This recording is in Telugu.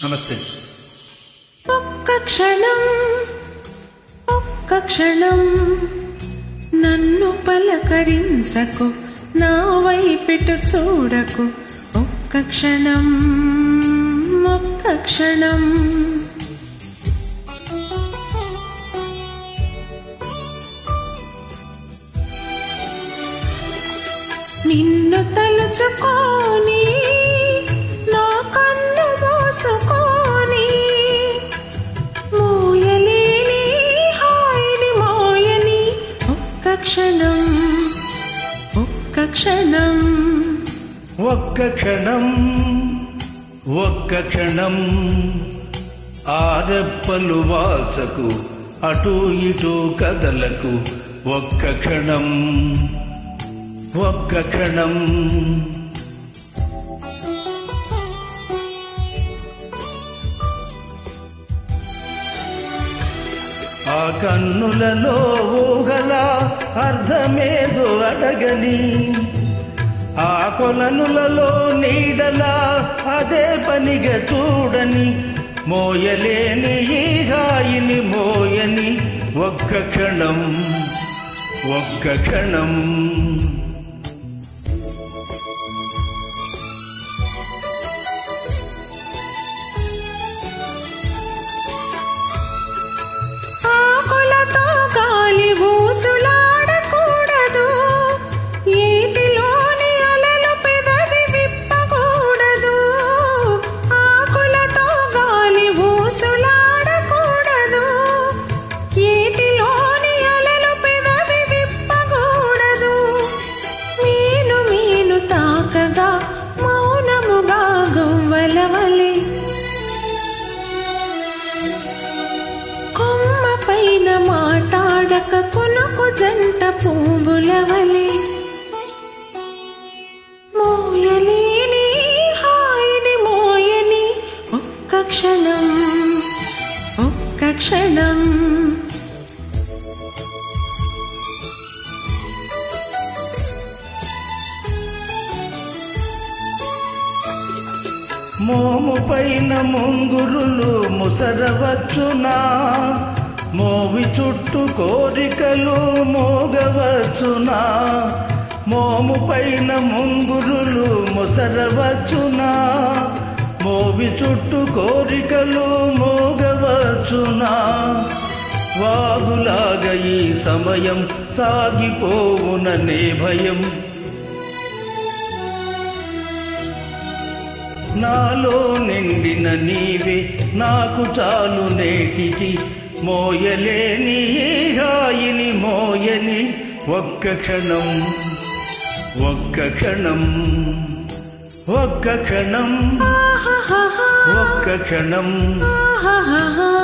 నమస్తే. ఒక్క క్షణం నన్ను పలకరించకు, నా వైపెటు చూడకు. ఒక్క క్షణం నిన్ను తలుచుకోని నా కన్ను మూసుకొని మోయలేని హాయిని మోయని. ఒక్క క్షణం ఒక్క క్షణం ఆరెప్పలు వాల్చకు, అటు ఇటు కదలకు. ఒక్క క్షణం ఆ కన్నులలో ఊహల అర్థమేదో అడగని, ఆ కొలనులలో నీడలా అదే పనిగా చూడని. మోయలేని ఈ హాయిని మోయని. ఒక్క క్షణం ఆకులతో గాలి ఊసులాడకూడదు, ఏటిలోని అలలు పెదవి విప్పకూడదు. ఆకులతో గాలి ఊసులాడకూడదు, ఏటిలోని అలలు పెదవి విప్పకూడదు. మీను తాకగా మౌనముగా గువ్వలవలే, పైన మాటాడక కొనుకు జంట పువ్వుల వలె. మోయలేని హాయిని మోయని. ఒక్క క్షణం మోము పైన ముంగురులు ముసరవచ్చునా, మోవి చుట్టూ కోరికలు మోగవచ్చునా. మోము పైన ముంగురులు ముసరవచ్చునా, మోవి చుట్టూ కోరికలు మోగవచ్చునా. వాగులాగా ఈ సమయం సాగిపోవుననే భయం, నాలో నిండిన నీవే నాకు చాలు నేటికి. మోయలేని ఈ హాయిని మోయని. ఒక్క క్షణం ఆహా